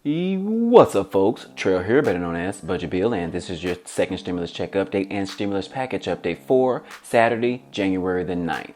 What's up, folks? Trail here, better known as Budget Bill, and this is your second stimulus check update and stimulus package update for Saturday, January the 9th.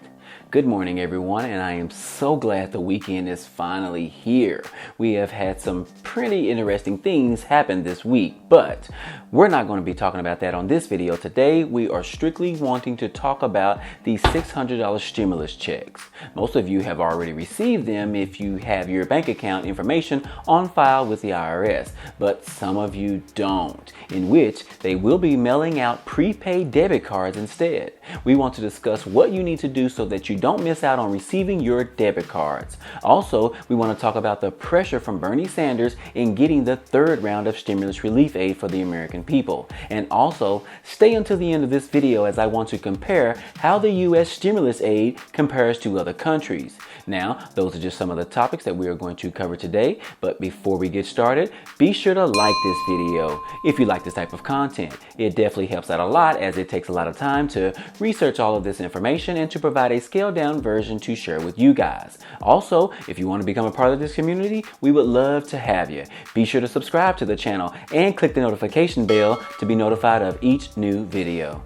Good morning, everyone, and I am so glad the weekend is finally here. We have had some pretty interesting things happen this week, but we're not going to be talking about that on this video. Today, we are strictly wanting to talk about the $600 stimulus checks. Most of you have already received them if you have your bank account information on file with the IRS, but some of you don't, in which they will be mailing out prepaid debit cards instead. We want to discuss what you need to do so that you don't miss out on receiving your debit cards. Also, we want to talk about the pressure from Bernie Sanders in getting the third round of stimulus relief aid for the American people. And also, stay until the end of this video as I want to compare how the U.S. stimulus aid compares to other countries. Now, those are just some of the topics that we are going to cover today. But before we get started, be sure to like this video if you like this type of content. It definitely helps out a lot as it takes a lot of time to research all of this information and to provide a scaled down version to share with you guys. Also, if you want to become a part of this community, we would love to have you. Be sure to subscribe to the channel and click the notification bell to be notified of each new video.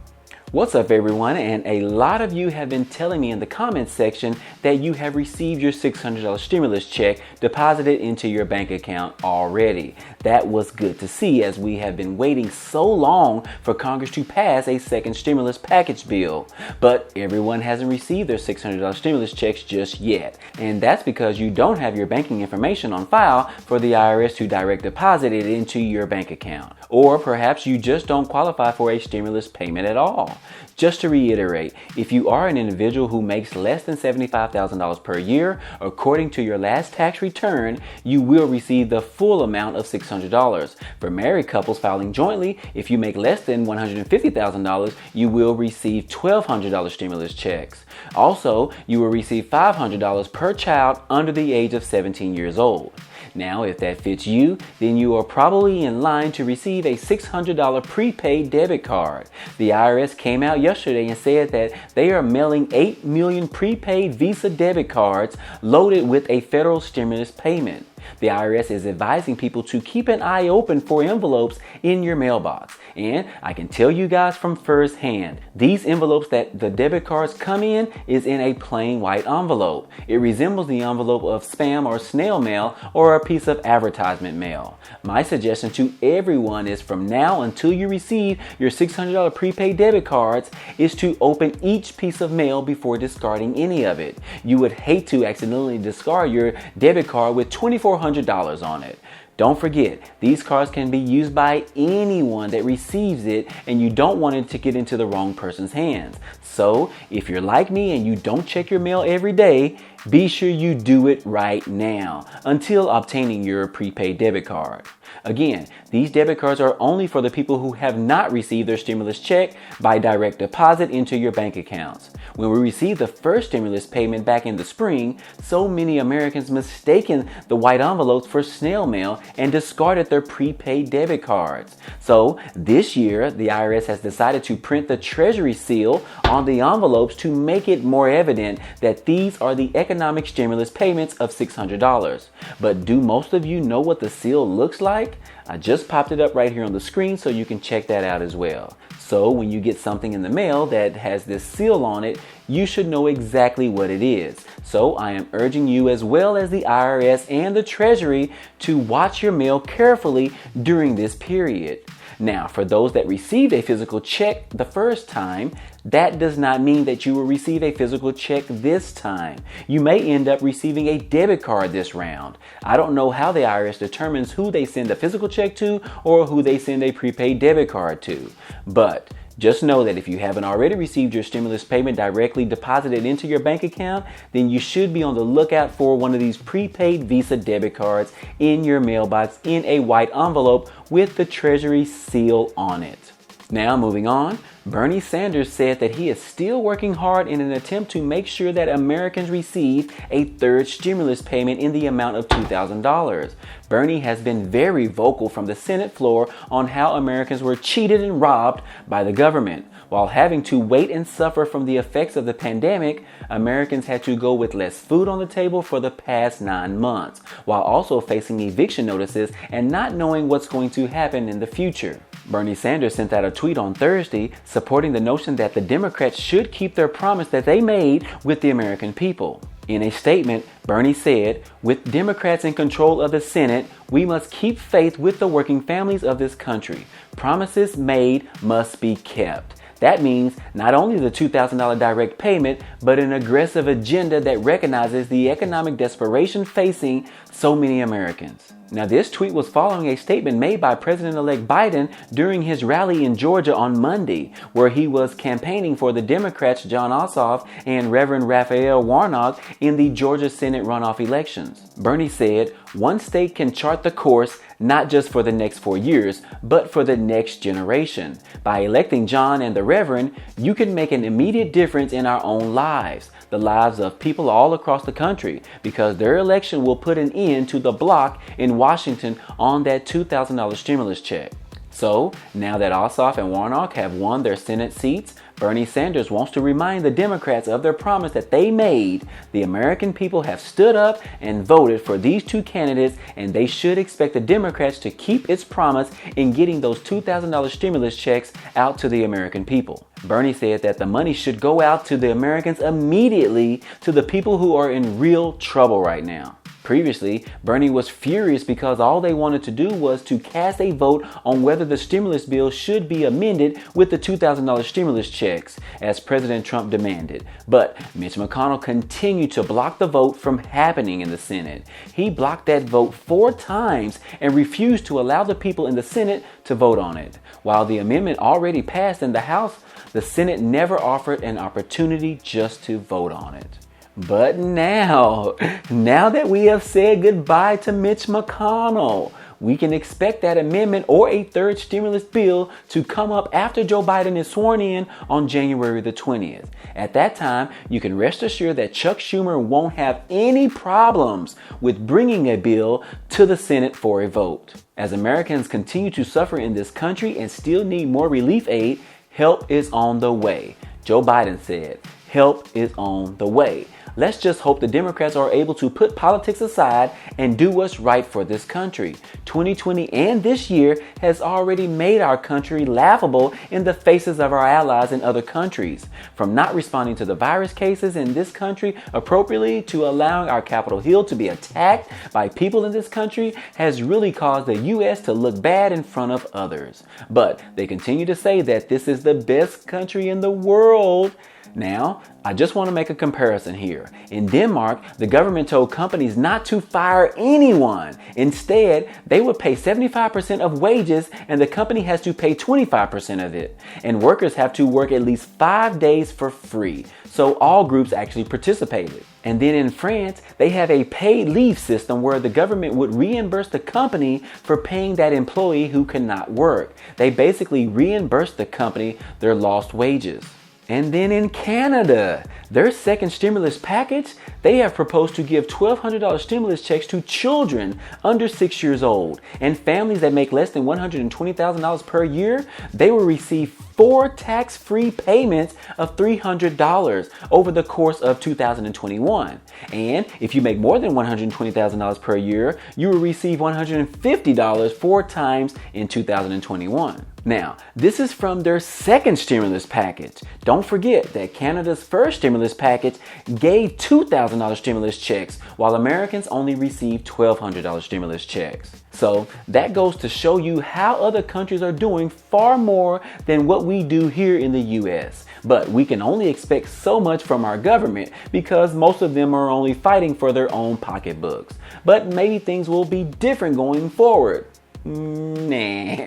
What's up, everyone? And a lot of you have been telling me in the comments section that you have received your $600 stimulus check deposited into your bank account already. That was good to see, as we have been waiting so long for Congress to pass a second stimulus package bill. But everyone hasn't received their $600 stimulus checks just yet. And that's because you don't have your banking information on file for the IRS to direct deposit it into your bank account. Or perhaps you just don't qualify for a stimulus payment at all. Just to reiterate, if you are an individual who makes less than $75,000 per year, according to your last tax return, you will receive the full amount of $600. For married couples filing jointly, if you make less than $150,000, you will receive $1,200 stimulus checks. Also, you will receive $500 per child under the age of 17 years old. Now, if that fits you, then you are probably in line to receive a $600 prepaid debit card. The IRS came out yesterday and said that they are mailing 8 million prepaid Visa debit cards loaded with a federal stimulus payment. The IRS is advising people to keep an eye open for envelopes in your mailbox. And I can tell you guys from firsthand, these envelopes that the debit cards come in is in a plain white envelope. It resembles the envelope of spam or snail mail or a piece of advertisement mail. My suggestion to everyone is, from now until you receive your $600 prepaid debit cards, is to open each piece of mail before discarding any of it. You would hate to accidentally discard your debit card with $2,400 on it. Don't forget, these cards can be used by anyone that receives it, and you don't want it to get into the wrong person's hands. So, if you're like me and you don't check your mail every day, be sure you do it right now until obtaining your prepaid debit card. Again, these debit cards are only for the people who have not received their stimulus check by direct deposit into your bank accounts. When we received the first stimulus payment back in the spring, so many Americans mistaken the white envelopes for snail mail and discarded their prepaid debit cards. So this year, the IRS has decided to print the Treasury seal on the envelopes to make it more evident that these are the economic stimulus payments of $600. But do most of you know what the seal looks like? I just popped it up right here on the screen so you can check that out as well. So when you get something in the mail that has this seal on it, you should know exactly what it is. So I am urging you, as well as the IRS and the Treasury, to watch your mail carefully during this period. Now, for those that received a physical check the first time, that does not mean that you will receive a physical check this time. You may end up receiving a debit card this round. I don't know how the IRS determines who they send a physical check to or who they send a prepaid debit card to. But just know that if you haven't already received your stimulus payment directly deposited into your bank account, then you should be on the lookout for one of these prepaid Visa debit cards in your mailbox in a white envelope with the Treasury seal on it. Now, moving on, Bernie Sanders said that he is still working hard in an attempt to make sure that Americans receive a third stimulus payment in the amount of $2,000. Bernie has been very vocal from the Senate floor on how Americans were cheated and robbed by the government. While having to wait and suffer from the effects of the pandemic, Americans had to go with less food on the table for the past 9 months, while also facing eviction notices and not knowing what's going to happen in the future. Bernie Sanders sent out a tweet on Thursday supporting the notion that the Democrats should keep their promise that they made with the American people. In a statement, Bernie said, "With Democrats in control of the Senate, we must keep faith with the working families of this country. Promises made must be kept." That means not only the $2,000 direct payment, but an aggressive agenda that recognizes the economic desperation facing so many Americans. Now, this tweet was following a statement made by President-elect Biden during his rally in Georgia on Monday, where he was campaigning for the Democrats Jon Ossoff and Reverend Raphael Warnock in the Georgia Senate runoff elections. Bernie said, "One state can chart the course not just for the next 4 years, but for the next generation. By electing John and the Reverend, you can make an immediate difference in our own lives, the lives of people all across the country, because their election will put an end to the block in Washington on that $2,000 stimulus check." So, now that Ossoff and Warnock have won their Senate seats, Bernie Sanders wants to remind the Democrats of their promise that they made. The American people have stood up and voted for these two candidates, and they should expect the Democrats to keep its promise in getting those $2,000 stimulus checks out to the American people. Bernie said that the money should go out to the Americans immediately, to the people who are in real trouble right now. Previously, Bernie was furious because all they wanted to do was to cast a vote on whether the stimulus bill should be amended with the $2,000 stimulus checks, as President Trump demanded. But Mitch McConnell continued to block the vote from happening in the Senate. He blocked that vote 4 times and refused to allow the people in the Senate to vote on it. While the amendment already passed in the House, the Senate never offered an opportunity just to vote on it. But now that we have said goodbye to Mitch McConnell, we can expect that amendment or a third stimulus bill to come up after Joe Biden is sworn in on January the 20th. At that time, you can rest assured that Chuck Schumer won't have any problems with bringing a bill to the Senate for a vote. As Americans continue to suffer in this country and still need more relief aid, help is on the way. Joe Biden said, "Help is on the way." Let's just hope the Democrats are able to put politics aside and do what's right for this country. 2020 and this year has already made our country laughable in the faces of our allies in other countries. From not responding to the virus cases in this country appropriately to allowing our Capitol Hill to be attacked by people in this country has really caused the U.S. to look bad in front of others. But they continue to say that this is the best country in the world. Now, I just want to make a comparison here. In Denmark, the government told companies not to fire anyone. Instead, they would pay 75% of wages and the company has to pay 25% of it. And workers have to work at least 5 days for free. So all groups actually participated. And then in France, they have a paid leave system where the government would reimburse the company for paying that employee who cannot work. They basically reimburse the company their lost wages. And then in Canada, their second stimulus package, they have proposed to give $1,200 stimulus checks to children under 6 years old. And families that make less than $120,000 per year, they will receive 4 tax-free payments of $300 over the course of 2021. And if you make more than $120,000 per year, you will receive $150 4 times in 2021. Now, this is from their second stimulus package. Don't forget that Canada's first stimulus package gave $2,000 stimulus checks, while Americans only received $1,200 stimulus checks. So that goes to show you how other countries are doing far more than what we do here in the U.S. But we can only expect so much from our government because most of them are only fighting for their own pocketbooks. But maybe things will be different going forward. Nah,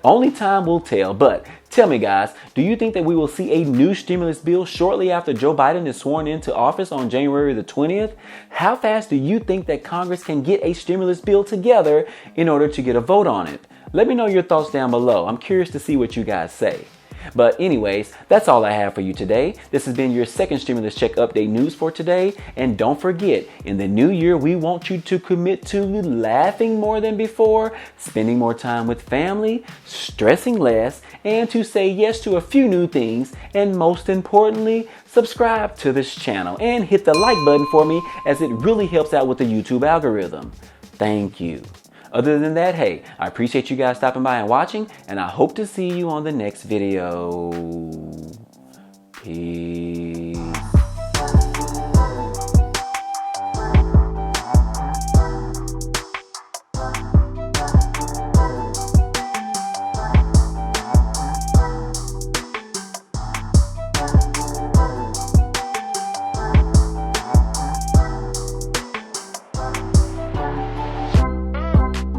only time will tell. But tell me, guys, do you think that we will see a new stimulus bill shortly after Joe Biden is sworn into office on January the 20th? How fast do you think that Congress can get a stimulus bill together in order to get a vote on it? Let me know your thoughts down below. I'm curious to see what you guys say. But anyways, that's all I have for you today. This has been your second stimulus check update news for today. And don't forget, in the new year, we want you to commit to laughing more than before, spending more time with family, stressing less, and to say yes to a few new things. And most importantly, subscribe to this channel and hit the like button for me, as it really helps out with the YouTube algorithm. Thank you. Other than that, hey, I appreciate you guys stopping by and watching, and I hope to see you on the next video.